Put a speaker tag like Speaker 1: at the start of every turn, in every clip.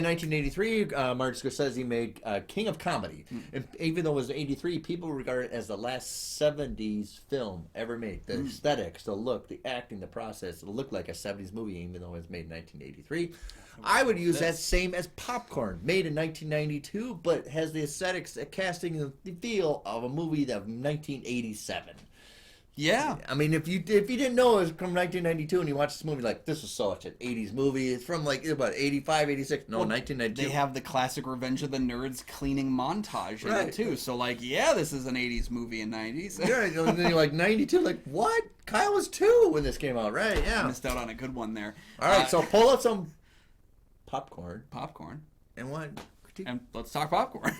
Speaker 1: in 1983, Martin Scorsese made King of Comedy. And even though it was 83, people regard it as the last 70s film ever made. The aesthetics, the look, the acting, the process, it looked like a 70s movie, even though it was made in 1983. I would use that same as Popcorn, made in 1992, but has the aesthetics, the casting, and the feel of a movie of 1987.
Speaker 2: Yeah.
Speaker 1: I mean, if you didn't know it was from 1992 and you watch this movie, like, this was such an 80s movie. It's from, like, about 85, 86. No, 1992.
Speaker 2: They have the classic Revenge of the Nerds cleaning montage in it, too. So, like, yeah, this is an 80s movie in 90s.
Speaker 1: Yeah, and then you're like, 92? Like, what? Kyle was 2 when this came out, right? Yeah.
Speaker 2: I missed out on a good one there.
Speaker 1: All right, so pull out some popcorn.
Speaker 2: Popcorn.
Speaker 1: And what?
Speaker 2: And let's talk popcorn.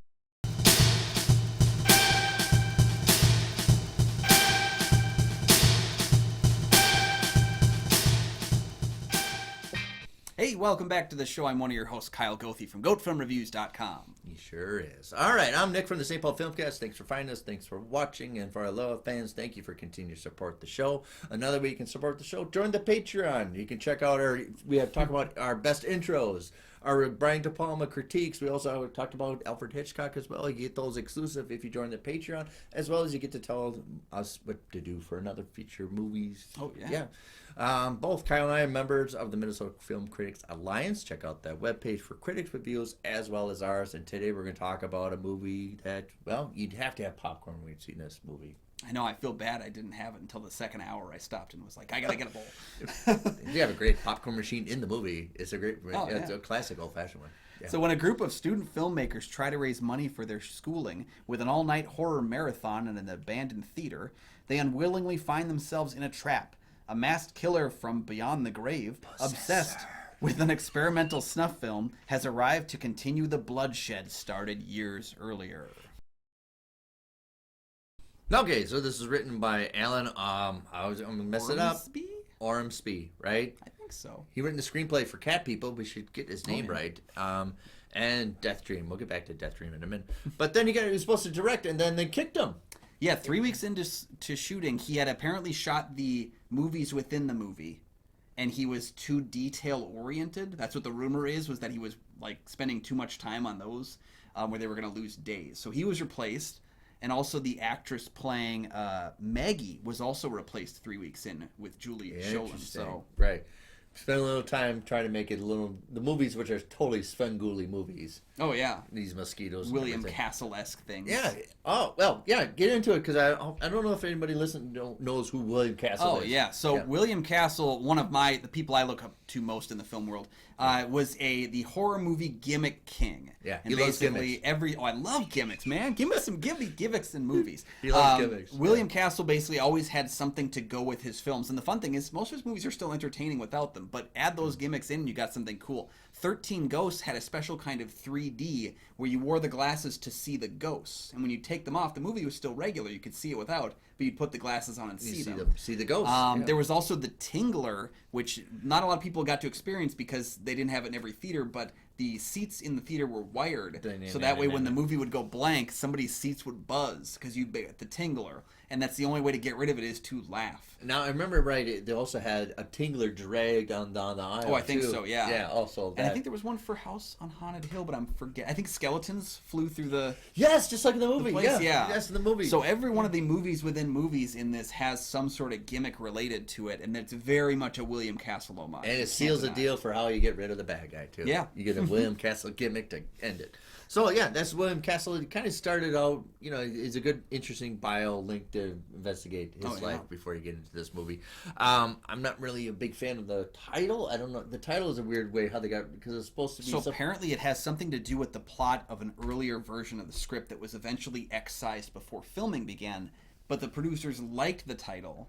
Speaker 2: Hey, welcome back to the show. I'm one of your hosts, Kyle Goethe from GoatFilmReviews.com.
Speaker 1: He sure is. All right, I'm Nick from the St. Paul Filmcast. Thanks for finding us. Thanks for watching. And for our loyal fans, thank you for continuing to support the show. Another way you can support the show, join the Patreon. You can check out we have talked about our best intros, our Brian De Palma critiques. We also talked about Alfred Hitchcock as well. You get those exclusive if you join the Patreon, as well as you get to tell us what to do for another feature movies.
Speaker 2: Oh, yeah.
Speaker 1: Both Kyle and I are members of the Minnesota Film Critics Alliance. Check out that webpage for critics reviews as well as ours. And today we're going to talk about a movie that, well, you'd have to have popcorn when you've seen this movie.
Speaker 2: I know, I feel bad I didn't have it until the second hour. I stopped and was like, I gotta get a bowl.
Speaker 1: You have a great popcorn machine in the movie. It's a great, it's
Speaker 2: yeah.
Speaker 1: a classic old-fashioned one. Yeah.
Speaker 2: So when a group of student filmmakers try to raise money for their schooling with an all-night horror marathon in an abandoned theater, they unwillingly find themselves in a trap. A masked killer from beyond the grave, obsessed with an experimental snuff film, has arrived to continue the bloodshed started years earlier.
Speaker 1: Okay, so this is written by Alan, I'm going to mess it up. Ormsby, right?
Speaker 2: I think so.
Speaker 1: He written the screenplay for Cat People. We should get his name right. And Death Dream. We'll get back to Death Dream in a minute. But then he was supposed to direct, and then they kicked him.
Speaker 2: Yeah, 3 weeks into shooting, he had apparently shot the movies within the movie, and he was too detail-oriented. That's what the rumor was that he was like spending too much time on those, where they were going to lose days. So he was replaced, and also the actress playing Maggie was also replaced 3 weeks in with Julie Scholen. So
Speaker 1: right. Spend a little time trying to make it the movies which are totally Svengoolie movies.
Speaker 2: Oh, yeah.
Speaker 1: These mosquitoes.
Speaker 2: William Castle-esque things.
Speaker 1: Yeah. Oh, well, yeah, get into it, because I don't know if anybody knows who William Castle is.
Speaker 2: Oh, yeah. So William Castle, one of the people I look up to most in the film world, was the horror movie gimmick king.
Speaker 1: Yeah,
Speaker 2: and
Speaker 1: he loves
Speaker 2: basically I love gimmicks, man. Give me some gimmicks in movies.
Speaker 1: He loves gimmicks.
Speaker 2: William Castle basically always had something to go with his films, and the fun thing is most of his movies are still entertaining without them, but add those gimmicks in and you got something cool. 13 Ghosts had a special kind of 3D where you wore the glasses to see the ghosts, and when you take them off, the movie was still regular. You could see it without, but you'd put the glasses on and see them.
Speaker 1: See the ghosts.
Speaker 2: There was also the Tingler, which not a lot of people got to experience because they didn't have it in every theater, but the seats in the theater were wired, so that way when the movie would go blank, somebody's seats would buzz because you'd be at the Tingler, and that's the only way to get rid of it is to laugh.
Speaker 1: Now, I remember they also had a Tingler dragged down the aisle.
Speaker 2: Oh, I think so, yeah.
Speaker 1: Yeah, also that.
Speaker 2: And I think there was one for House on Haunted Hill, but I think skeletons flew through the...
Speaker 1: Yes, just like in the movie.
Speaker 2: Place, yeah.
Speaker 1: Yes, in the movie.
Speaker 2: So every one of the movies within movies in this has some sort of gimmick related to it, and it's very much a William Castle homage.
Speaker 1: And it seals the deal for how you get rid of the bad guy, too.
Speaker 2: Yeah.
Speaker 1: You get a William Castle gimmick to end it. So, yeah, that's William Castle. He kind of started out, it's a good, interesting bio link to investigate his life before you get into this movie. I'm not really a big fan of the title. I don't know. The title is a weird way how they got, because it's supposed to be...
Speaker 2: So apparently it has something to do with the plot of an earlier version of the script that was eventually excised before filming began, but the producers liked the title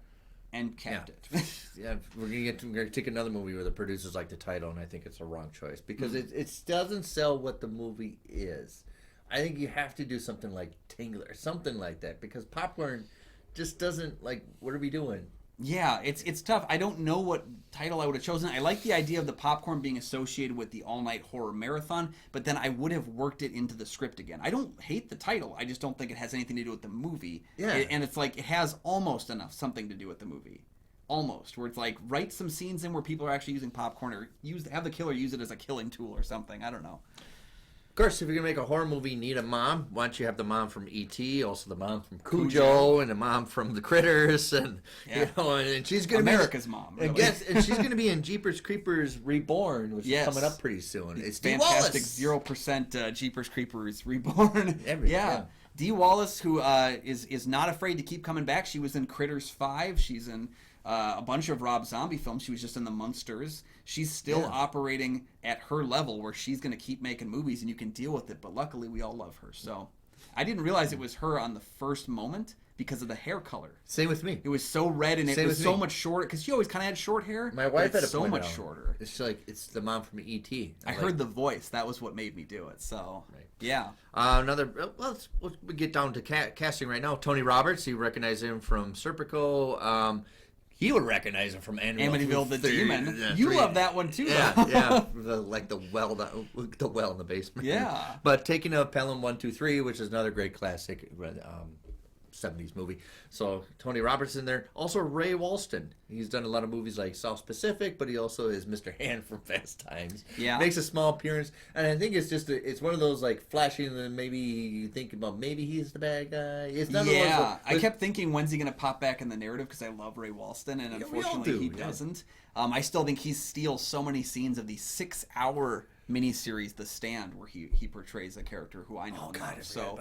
Speaker 2: and kept it.
Speaker 1: Yeah, we're gonna take another movie where the producers like the title, and I think it's a wrong choice because it doesn't sell what the movie is. I think you have to do something like Tingler, something like that, because popcorn just doesn't, like, what are we doing?
Speaker 2: Yeah, it's tough. I don't know what title I would have chosen. I like the idea of the popcorn being associated with the all-night horror marathon, but then I would have worked it into the script again. I don't hate the title. I just don't think it has anything to do with the movie.
Speaker 1: Yeah.
Speaker 2: And it's like it has almost something to do with the movie. almost, where it's like write some scenes in where people are actually using popcorn, or have the killer use it as a killing tool or something. I don't know.
Speaker 1: Of course, if you're going to make a horror movie, you need a mom. Why don't you have the mom from E.T., also the mom from Cujo, and the mom from The Critters, and and she's going to be
Speaker 2: America's mom. Really.
Speaker 1: And she's going to be in Jeepers Creepers Reborn, which is coming up pretty soon. It's Dee
Speaker 2: fantastic
Speaker 1: Wallace.
Speaker 2: 0% Jeepers Creepers Reborn. Dee Wallace, who is not afraid to keep coming back. She was in Critters 5. She's in a bunch of Rob Zombie films. She was just in The Munsters. She's still operating at her level where she's going to keep making movies and you can deal with it. But luckily, we all love her. So I didn't realize it was her on the first moment because of the hair color.
Speaker 1: Same with me.
Speaker 2: It was so red and it was so much shorter because she always kind of had short hair.
Speaker 1: My wife had
Speaker 2: so much shorter.
Speaker 1: It's like it's the mom from E.T.
Speaker 2: I heard the voice. That was what made me do it. So yeah.
Speaker 1: Let's get down to casting right now. Tony Roberts. You recognize him from Serpico. He would recognize him from
Speaker 2: Amityville the Demon. You love that one too,
Speaker 1: though. Yeah. The well in the basement.
Speaker 2: Yeah.
Speaker 1: But taking up Pelham 123, which is another great classic 70s movie. So Tony Roberts in there. Also Ray Walston. He's done a lot of movies like South Pacific, but he also is Mr. Hand from Fast Times.
Speaker 2: Yeah.
Speaker 1: Makes a small appearance. And I think it's just it's one of those like flashing and then maybe you think about maybe he's the bad guy. It's not
Speaker 2: I kept thinking when's he going to pop back in the narrative because I love Ray Walston and unfortunately he doesn't. I still think he steals so many scenes of the 6-hour miniseries The Stand where he portrays a character who I know.
Speaker 1: Oh God,
Speaker 2: so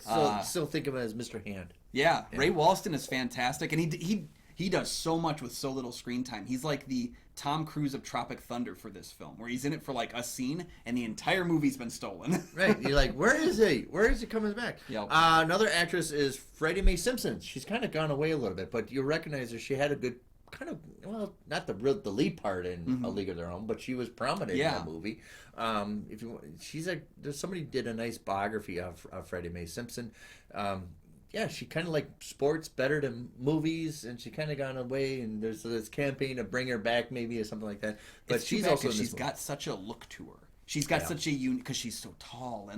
Speaker 1: I still think of him as Mr. Hand.
Speaker 2: Yeah, Ray Walston is fantastic, and he does so much with so little screen time. He's like the Tom Cruise of Tropic Thunder for this film, where he's in it for like a scene, and the entire movie's been stolen.
Speaker 1: Right, you're like, where is he? Where is he coming back?
Speaker 2: Yep.
Speaker 1: Another actress is Freddie Mae Simpsons. She's kind of gone away a little bit, but you recognize her. She had a good kind of, well, not the lead part in A League of Their Own, but she was prominent in the movie. There's somebody did a nice biography of Freddie Mae Simpson. She kind of like sports better than movies, and she kind of gone away. And there's this campaign to bring her back, maybe or something like that. But she's also
Speaker 2: she's got such a look to her. She's got such a unique because she's so tall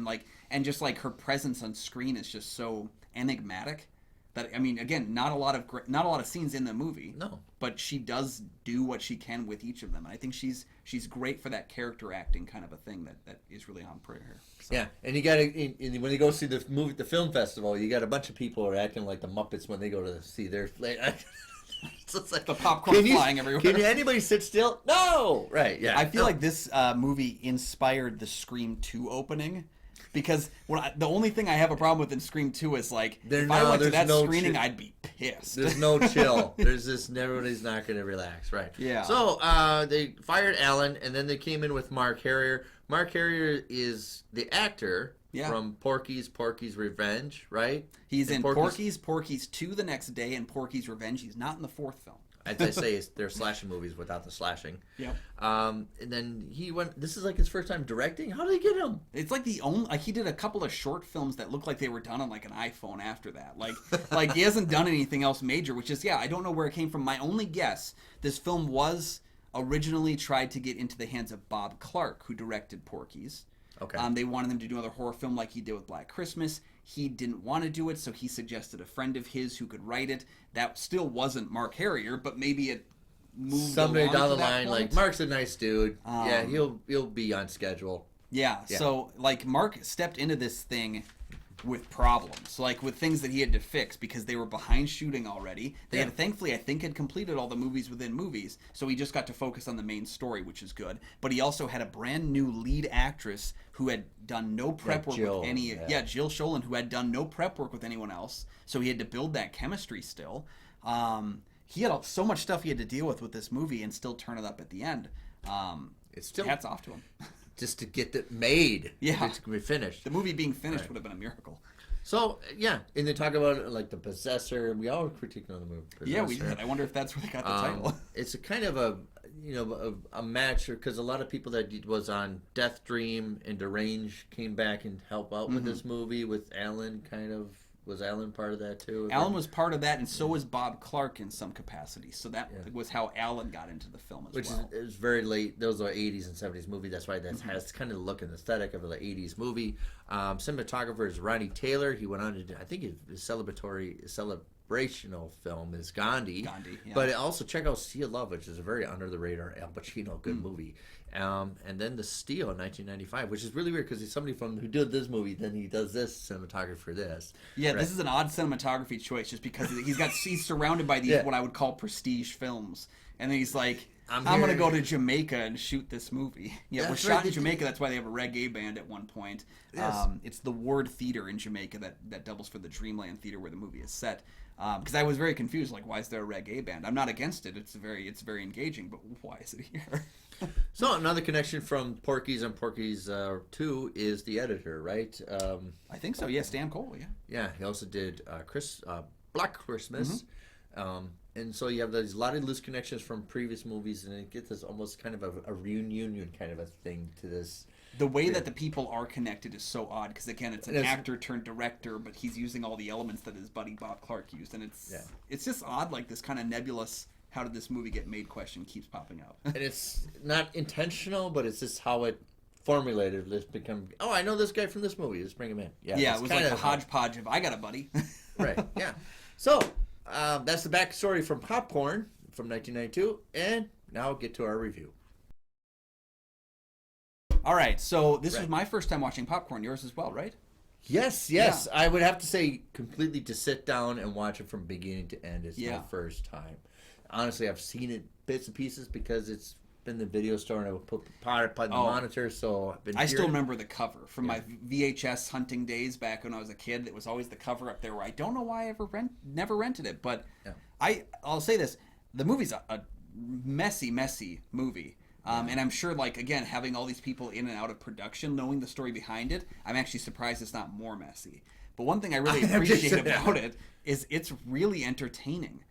Speaker 2: and just like her presence on screen is just so enigmatic. That, I mean, again, not a lot of scenes in the movie. No, but she does do what she can with each of them. And I think she's great for that character acting kind of a thing that is really on prayer. So. Yeah, and you got to when you go see the movie at the film festival, you got a bunch of people who are acting like the Muppets when they go to see their. So it's like the popcorn flying everywhere.
Speaker 1: Can anybody sit still? No, right? Yeah,
Speaker 2: I feel like this movie inspired the Scream 2 opening. Because the only thing I have a problem with in Scream 2 is like if I went to that screening, I'd be pissed.
Speaker 1: There's no chill. There's this everybody's not going to relax, right?
Speaker 2: Yeah.
Speaker 1: So they fired Alan, and then they came in with Mark Harrier. Mark Harrier is the actor from Porky's Revenge, right?
Speaker 2: He's in Porky's 2 the next day, and Porky's Revenge. He's not in the 4th film.
Speaker 1: As I say, they're slashing movies without the slashing.
Speaker 2: Yep.
Speaker 1: And then he went. This is like his first time directing. How did he get him?
Speaker 2: It's like he did a couple of short films that looked like they were done on like an iPhone after that. Like he hasn't done anything else major. Which is I don't know where it came from. My only guess: this film was originally tried to get into the hands of Bob Clark, who directed Porky's.
Speaker 1: Okay.
Speaker 2: They wanted him to do another horror film like he did with Black Christmas. He didn't want to do it, so he suggested a friend of his who could write it. That still wasn't Mark Harrier, but maybe it moved
Speaker 1: someday down the
Speaker 2: line.
Speaker 1: Like Mark's a nice dude. He'll be on schedule.
Speaker 2: Yeah. So like Mark stepped into this thing with problems, like with things that he had to fix because they were behind shooting already. They had thankfully, I think, had completed all the movies within movies, so he just got to focus on the main story, which is good. But he also had a brand new lead actress who had done no prep work with any. Jill Schoelen, who had done no prep work with anyone else, so he had to build that chemistry still. He had so much stuff he had to deal with this movie and still turn it up at the end.
Speaker 1: It's still
Speaker 2: hats off to him.
Speaker 1: Just to get it made.
Speaker 2: Yeah.
Speaker 1: It's going to be finished.
Speaker 2: The movie being finished would have been a miracle.
Speaker 1: So, and they talk about like The Possessor. We all critique on the movie. Possessor.
Speaker 2: Yeah, we did. I wonder if that's where they got the title.
Speaker 1: It's a kind of a match because a lot of people that was on Death Dream and Deranged came back and helped out with this movie with Alan kind of. Was Alan part of that too?
Speaker 2: Alan was part of that, and so was Bob Clark in some capacity. So that was how Alan got into the film as well.
Speaker 1: Which is very late. Those are 80s and 70s movie. That's why that has kind of the look and aesthetic of the 80s movie. Cinematographer is Ronnie Taylor. He went on to do, I think his inspirational film is Gandhi.
Speaker 2: Gandhi, yeah.
Speaker 1: But also check out Sea of Love, which is a very under the radar Al Pacino good movie. And then The Steal in 1995, which is really weird because he's somebody who did this movie, then he does this cinematography for this.
Speaker 2: Yeah,
Speaker 1: right?
Speaker 2: This is an odd cinematography choice just because he's surrounded by these what I would call prestige films, and then he's like, I'm going to go to Jamaica and shoot this movie. Yeah, it was shot in Jamaica. That's why they have a reggae band at one point. Yes. It's the Ward Theater in Jamaica that doubles for the Dreamland Theater where the movie is set. Because I was very confused, like, why is there a reggae band? I'm not against it. It's very engaging, but why is it here?
Speaker 1: So another connection from Porky's and Porky's 2 is the editor, right?
Speaker 2: I think so. Yeah, Stan Cole. Yeah.
Speaker 1: Yeah, he also did Black Christmas. And so you have a lot of loose connections from previous movies, and it gets this almost kind of a reunion kind of a thing to this.
Speaker 2: The way that the people are connected is so odd because, again, it's an actor turned director, but he's using all the elements that his buddy Bob Clark used, and it's just odd, like this kind of nebulous how did this movie get made question keeps popping up.
Speaker 1: And it's not intentional, but it's just how it formulated. Let's become, I know this guy from this movie. Let's bring him in.
Speaker 2: Yeah, it was like a hodgepodge of, I got a buddy.
Speaker 1: Right, yeah. So that's the backstory from Popcorn from 1992, and now get to our review.
Speaker 2: All right, so this was my first time watching Popcorn. Yours as well, right?
Speaker 1: Yes. Yeah. I would have to say completely to sit down and watch it from beginning to end. It's my first time. Honestly, I've seen it bits and pieces because it's been the video store and I would put the monitor. So I've been.
Speaker 2: I still remember the cover from my VHS hunting days back when I was a kid. It was always the cover up there. Where I don't know why I never rented it, but I'll say this: the movie's a messy movie. And I'm sure, like, again, having all these people in and out of production, knowing the story behind it, I'm actually surprised it's not more messy. But one thing I really appreciate about it is it's really entertaining.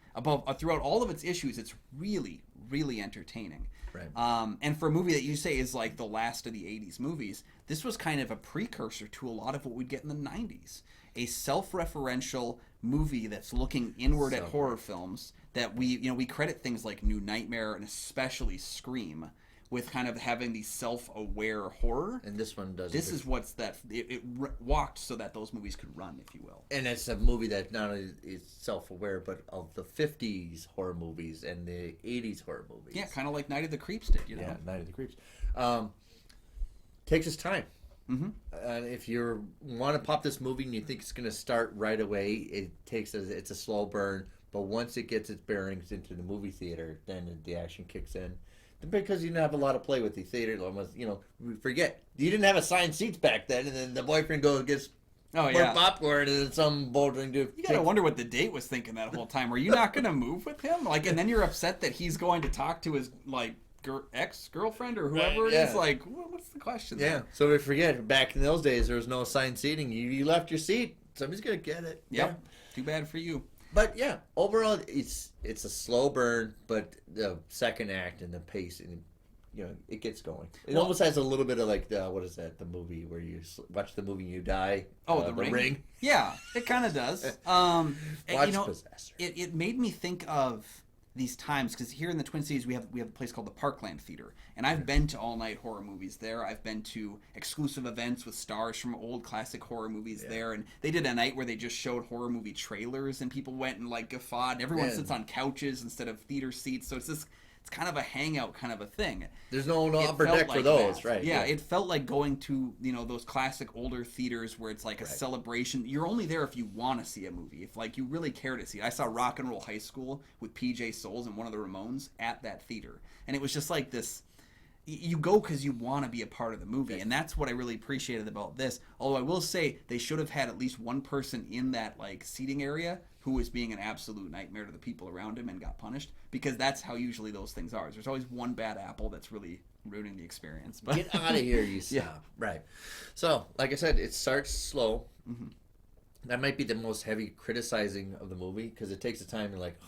Speaker 2: Throughout all of its issues, it's really, really entertaining.
Speaker 1: Right.
Speaker 2: And for a movie that you say is like the last of the 80s movies, this was kind of a precursor to a lot of what we'd get in the 90s. A self-referential movie that's looking inward at horror films that we credit things like New Nightmare and especially Scream with kind of having the self-aware horror.
Speaker 1: And this one does.
Speaker 2: This is what's that. It walked so that those movies could run, if you will.
Speaker 1: And it's a movie that not only is self-aware, but of the 50s horror movies and the 80s horror movies.
Speaker 2: Yeah, kind of like Night of the Creeps did, you know?
Speaker 1: Yeah, Night of the Creeps. Takes its time. Mm-hmm. If you want to pop this movie and you think it's going to start right away, it's a slow burn. But once it gets its bearings into the movie theater, then the action kicks in. Because you didn't have a lot of play with the theater, almost, we forget. You didn't have assigned seats back then, and then the boyfriend goes and gets more popcorn, and then some bouldering dude.
Speaker 2: You gotta wonder what the date was thinking that whole time. Were you not gonna move with him? Like, and then you're upset that he's going to talk to his, like, ex-girlfriend or whoever it is. Like, what's the question?
Speaker 1: Yeah, so we forget, back in those days, there was no assigned seating. You left your seat. Somebody's gonna get it.
Speaker 2: Yep. Yeah. Too bad for you.
Speaker 1: But yeah, overall it's a slow burn, but the second act and the pace, and it gets going. It almost has a little bit of like the movie where you watch the movie and you die.
Speaker 2: Oh, the Ring. Yeah, it kind of does.
Speaker 1: Possessor.
Speaker 2: It made me think of these times because here in the Twin Cities we have a place called the Parkland Theater, and I've been to all night horror movies there. I've been to exclusive events with stars from old classic horror movies there, and they did a night where they just showed horror movie trailers and people went and like guffawed. Everyone sits on couches instead of theater seats, so it's kind of a hangout kind of a thing.
Speaker 1: There's no upper deck for those, right?
Speaker 2: Yeah, it felt like going to those classic older theaters where it's like a celebration. You're only there if you want to see a movie, if like you really care to see it. I saw Rock and Roll High School with PJ Souls and one of the Ramones at that theater, and it was just like this. You go because you want to be a part of the movie, and that's what I really appreciated about this. Although I will say they should have had at least one person in that like seating area who was being an absolute nightmare to the people around him and got punished, because that's how usually those things are. There's always one bad apple that's really ruining the experience. But
Speaker 1: get out of here, you stop. Yeah. Right. So, like I said, it starts slow. Mm-hmm. That might be the most heavy criticizing of the movie because it takes the time to like,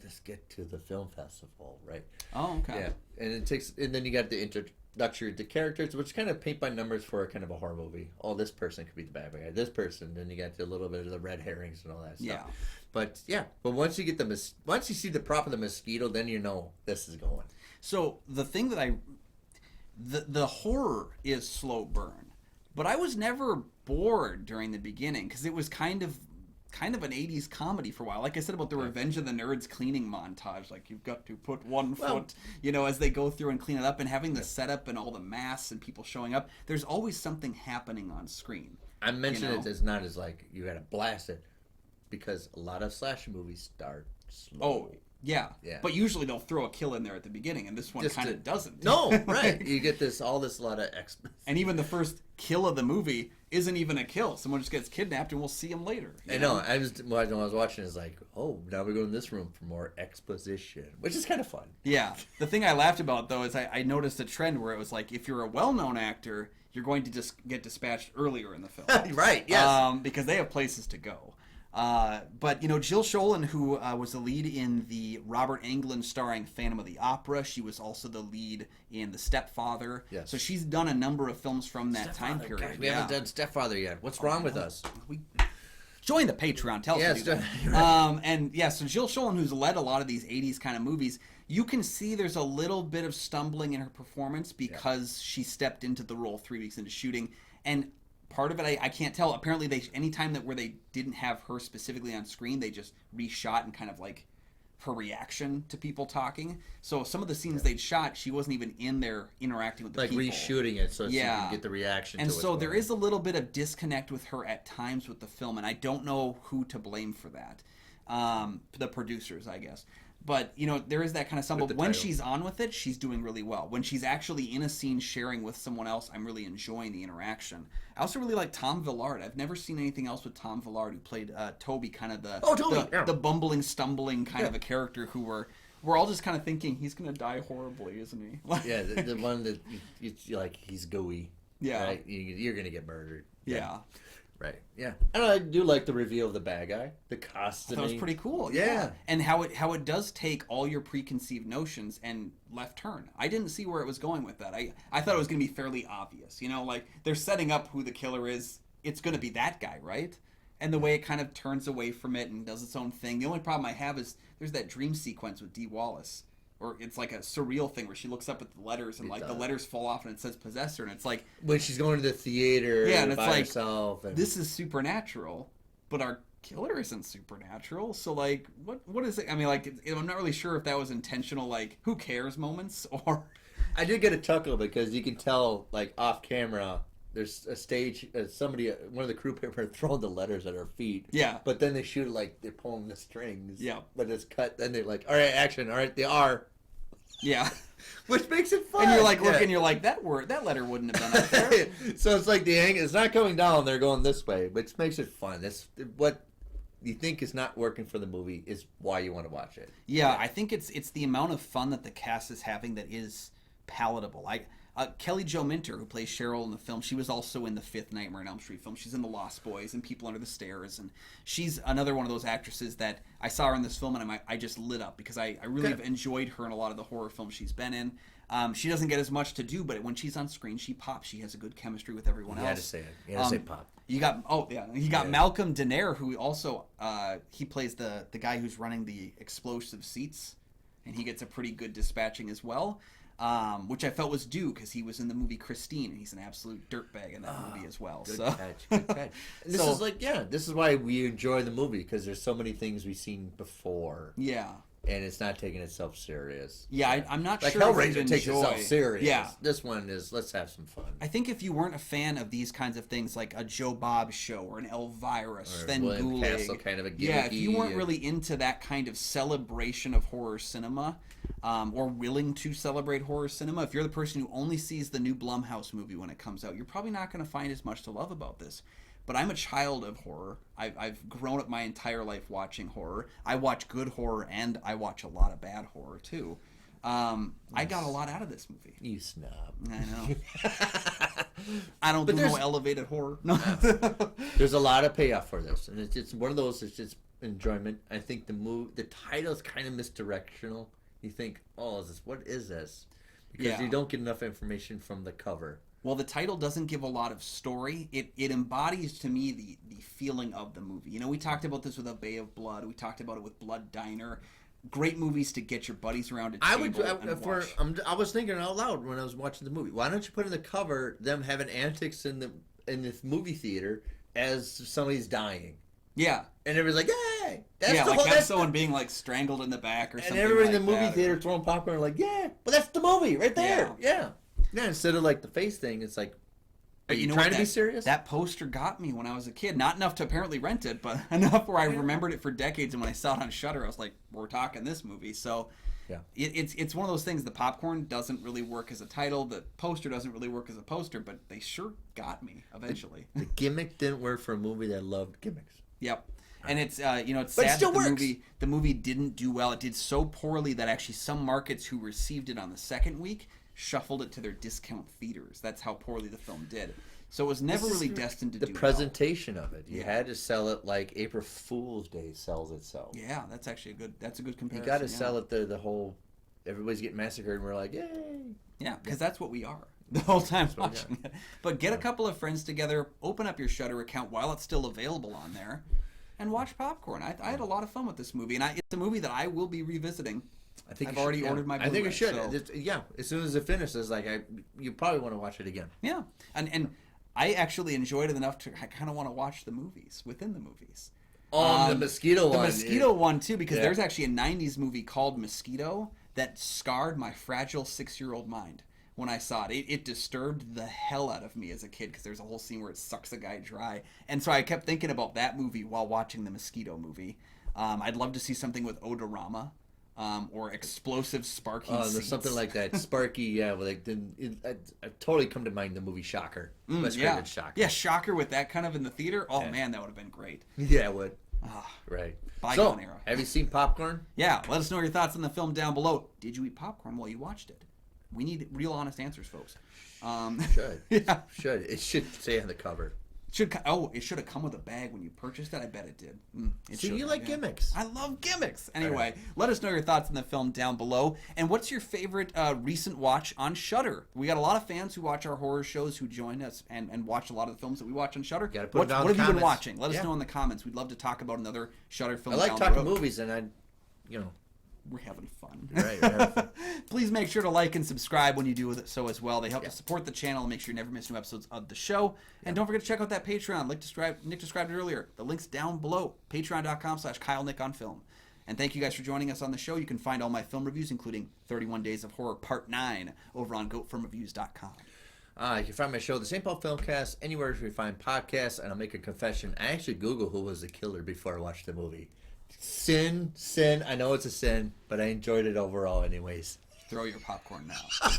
Speaker 1: just get to the film festival, right?
Speaker 2: Oh, okay.
Speaker 1: Yeah, and then you got the introductory to characters, which kind of paint by numbers for a kind of a horror movie. Oh, this person could be the bad guy. This person. Then you got a little bit of the red herrings and all that stuff.
Speaker 2: Yeah.
Speaker 1: But once you get once you see the prop of the mosquito, then you know this is going.
Speaker 2: So the thing that the horror is slow burn, but I was never bored during the beginning because it was kind of kind of an 80s comedy for a while. Like I said about the Revenge of the Nerds cleaning montage, like you've got to put one foot, as they go through and clean it up, and having the setup and all the masks and people showing up. There's always something happening on screen.
Speaker 1: I mentioned it as not as like you got to blast it, because a lot of slasher movies start slow.
Speaker 2: Oh, yeah. But usually they'll throw a kill in there at the beginning, and this one kind of doesn't.
Speaker 1: No, right. You get all this lot of
Speaker 2: and even the first kill of the movie isn't even a kill. Someone just gets kidnapped, and we'll see him later.
Speaker 1: I know. When I was watching, it's like, oh, now we go in this room for more exposition, which is kind of fun.
Speaker 2: Yeah. The thing I laughed about, though, is I noticed a trend where it was like, if you're a well-known actor, you're going to just get dispatched earlier in the film.
Speaker 1: Right, yes.
Speaker 2: Because they have places to go. But, Jill Schoelen, who was the lead in the Robert Englund starring Phantom of the Opera, she was also the lead in The Stepfather.
Speaker 1: Yes.
Speaker 2: So she's done a number of films from that time period.
Speaker 1: God, we haven't done Stepfather yet. What's wrong with us?
Speaker 2: Join the Patreon. Tell us what you do. So Jill Schoelen, who's led a lot of these 80s kind of movies, you can see there's a little bit of stumbling in her performance because she stepped into the role 3 weeks into shooting. And part of it, I can't tell. Apparently, anytime where they didn't have her specifically on screen, they just reshot and kind of like her reaction to people talking. So some of the scenes they'd shot, she wasn't even in there interacting with the people.
Speaker 1: Like reshooting it so you can get the reaction
Speaker 2: and
Speaker 1: to it. And
Speaker 2: so there is a little bit of disconnect with her at times with the film, and I don't know who to blame for that. The producers, I guess. But, there is that kind of stumble. When she's on with it, she's doing really well. When she's actually in a scene sharing with someone else, I'm really enjoying the interaction. I also really like Tom Villard. I've never seen anything else with Tom Villard, who played Toby, kind of the bumbling, stumbling kind of a character who we're all just kind of thinking, he's going to die horribly, isn't he?
Speaker 1: Yeah, the one that it's like, he's gooey.
Speaker 2: Yeah.
Speaker 1: Right? You're going to get murdered.
Speaker 2: Yeah.
Speaker 1: Right. Yeah. And I do like the reveal of the bad guy, the costume.
Speaker 2: That was pretty cool.
Speaker 1: Yeah.
Speaker 2: And how it does take all your preconceived notions and left turn. I didn't see where it was going with that. I thought it was going to be fairly obvious. Like they're setting up who the killer is. It's going to be that guy, right? And the way it kind of turns away from it and does its own thing. The only problem I have is there's that dream sequence with Dee Wallace. Or it's like a surreal thing where she looks up at the letters and the letters fall off and it says possessor, and it's like
Speaker 1: when she's going to the theater
Speaker 2: and it's
Speaker 1: by
Speaker 2: like,
Speaker 1: herself. And...
Speaker 2: this is supernatural, but our killer isn't supernatural. So like, what is it? I mean, like, I'm not really sure if that was intentional, like, who cares moments, or.
Speaker 1: I did get a chuckle because you can tell, like, off camera, there's a stage, one of the crew members throwing the letters at her feet.
Speaker 2: Yeah.
Speaker 1: But then they shoot it like they're pulling the strings.
Speaker 2: Yeah.
Speaker 1: But it's cut. Then they're like, all right, action. All right, they are.
Speaker 2: Yeah.
Speaker 1: Which makes it fun.
Speaker 2: And you're like looking, you're like, that letter wouldn't have been up there.
Speaker 1: So it's like the angle, it's not going down, they're going this way, which makes it fun. That's what you think is not working for the movie is why you want to watch it.
Speaker 2: Yeah, I think it's the amount of fun that the cast is having that is palatable. Kelly Jo Minter, who plays Cheryl in the film, she was also in the fifth Nightmare on Elm Street film. She's in The Lost Boys and People Under the Stairs, and she's another one of those actresses that I saw her in this film and I just lit up because I really have enjoyed her in a lot of the horror films she's been in. She doesn't get as much to do, but when she's on screen, she pops. She has a good chemistry with everyone else.
Speaker 1: You had to say it. You had to say pop.
Speaker 2: You got Malcolm Danare, who also he plays the guy who's running the explosive seats, and he gets a pretty good dispatching as well. Which I felt was due because he was in the movie Christine, and he's an absolute dirtbag in that movie as well.
Speaker 1: Good catch. This is why we enjoy the movie, because there's so many things we've seen before.
Speaker 2: Yeah.
Speaker 1: And it's not taking itself serious.
Speaker 2: Yeah, I'm not
Speaker 1: like
Speaker 2: sure.
Speaker 1: Like Hellraiser takes itself serious.
Speaker 2: Yeah.
Speaker 1: This one is, let's have some fun.
Speaker 2: I think if you weren't a fan of these kinds of things, like a Joe Bob show or an Elvira, Sven Gullig,
Speaker 1: kind of a
Speaker 2: if you weren't really into that kind of celebration of horror cinema, or willing to celebrate horror cinema, if you're the person who only sees the new Blumhouse movie when it comes out, you're probably not going to find as much to love about this. But I'm a child of horror. I've grown up my entire life watching horror. I watch good horror, and I watch a lot of bad horror, too. I got a lot out of this movie.
Speaker 1: You snob.
Speaker 2: I know. I don't do no elevated horror. No.
Speaker 1: There's a lot of payoff for this. And it's one of those, it's just enjoyment. I think the title's kind of misdirectional. You think, what is this? Because you don't get enough information from the cover.
Speaker 2: Well, the title doesn't give a lot of story. It embodies to me the feeling of the movie. You know, we talked about this with A Bay of Blood. We talked about it with Blood Diner. Great movies to get your buddies around a table and watch.
Speaker 1: I was thinking out loud when I was watching the movie. Why don't you put in the cover them having antics in the movie theater as somebody's dying?
Speaker 2: Yeah.
Speaker 1: And everybody's like, "Yay!" That's
Speaker 2: Yeah,
Speaker 1: the
Speaker 2: like
Speaker 1: whole,
Speaker 2: have
Speaker 1: that's
Speaker 2: someone being like strangled in the back or
Speaker 1: and
Speaker 2: something.
Speaker 1: everybody in the
Speaker 2: like
Speaker 1: movie
Speaker 2: that,
Speaker 1: theater throwing popcorn like, "Yeah!" But that's the movie right there. Yeah. Instead of like the face thing, it's like, are you trying to be serious?
Speaker 2: That poster got me when I was a kid. Not enough to apparently rent it, but enough where I remembered it for decades. And when I saw it on Shudder, I was like, "We're talking this movie." So,
Speaker 1: yeah,
Speaker 2: it's one of those things. The popcorn doesn't really work as a title. The poster doesn't really work as a poster, but they sure got me eventually.
Speaker 1: The gimmick didn't work for a movie that loved gimmicks.
Speaker 2: Yep. And it's it's
Speaker 1: But it
Speaker 2: sad
Speaker 1: still
Speaker 2: that
Speaker 1: works.
Speaker 2: the movie didn't do well. It did so poorly that actually some markets who received it on the second week shuffled it to their discount theaters. That's how poorly the film did. So it was never really destined to do
Speaker 1: the
Speaker 2: well.
Speaker 1: presentation of it. You had to sell it like April Fool's Day sells itself.
Speaker 2: Yeah, that's actually a good comparison.
Speaker 1: You got to sell it the whole. Everybody's getting massacred, and we're like, "Yay!"
Speaker 2: Yeah, because that's what we are the whole time watching it. But get a couple of friends together, open up your Shudder account while it's still available on there, and watch popcorn. I had a lot of fun with this movie, and it's a movie that I will be revisiting.
Speaker 1: I think
Speaker 2: I've already ordered my Blu-ray.
Speaker 1: I think you should.
Speaker 2: So.
Speaker 1: Yeah, as soon as it finishes, like you probably want to watch it again.
Speaker 2: Yeah, and I actually enjoyed it enough to I kind of want to watch the movies within the movies.
Speaker 1: The mosquito one.
Speaker 2: The mosquito one too, because there's actually a '90s movie called Mosquito that scarred my fragile 6-year-old mind when I saw it. It disturbed the hell out of me as a kid because there's a whole scene where it sucks a guy dry, and so I kept thinking about that movie while watching the Mosquito movie. I'd love to see something with odorama. Or explosive sparky
Speaker 1: there's something like that. Sparky, yeah. Like I totally come to mind the movie Shocker. Shocker.
Speaker 2: Yeah, Shocker with that kind of in the theater. Oh man, that would have been great.
Speaker 1: Yeah, it would. Right.
Speaker 2: Bygone era.
Speaker 1: Have you seen Popcorn?
Speaker 2: Yeah, let us know your thoughts on the film down below. Did you eat popcorn while you watched it? We need real honest answers, folks.
Speaker 1: Should.
Speaker 2: Yeah.
Speaker 1: Should. It should say on the cover.
Speaker 2: It should have come with a bag when you purchased it. I bet it did.
Speaker 1: See, you like gimmicks.
Speaker 2: I love gimmicks. Anyway, let us know your thoughts on the film down below. And what's your favorite recent watch on Shudder? We got a lot of fans who watch our horror shows who join us and watch a lot of the films that we watch on Shudder. What have you been watching? Let us know in the comments. We'd love to talk about another Shudder film.
Speaker 1: I like talking movies, and
Speaker 2: we're having fun.
Speaker 1: Right, we're having fun.
Speaker 2: Please make sure to like and subscribe when you do so as well. They help to support the channel and make sure you never miss new episodes of the show. And don't forget to check out that Patreon. Nick described it earlier. The link's down below. Patreon.com/KyleNickOnFilm. And thank you guys for joining us on the show. You can find all my film reviews, including 31 Days of Horror Part 9, over on GoatFilmReviews.com.
Speaker 1: You can find my show, the St. Paul Filmcast, anywhere you find podcasts. And I'll make a confession. I actually Googled who was the killer before I watched the movie. Sin. I know it's a sin, but I enjoyed it overall anyways.
Speaker 2: Throw your popcorn now.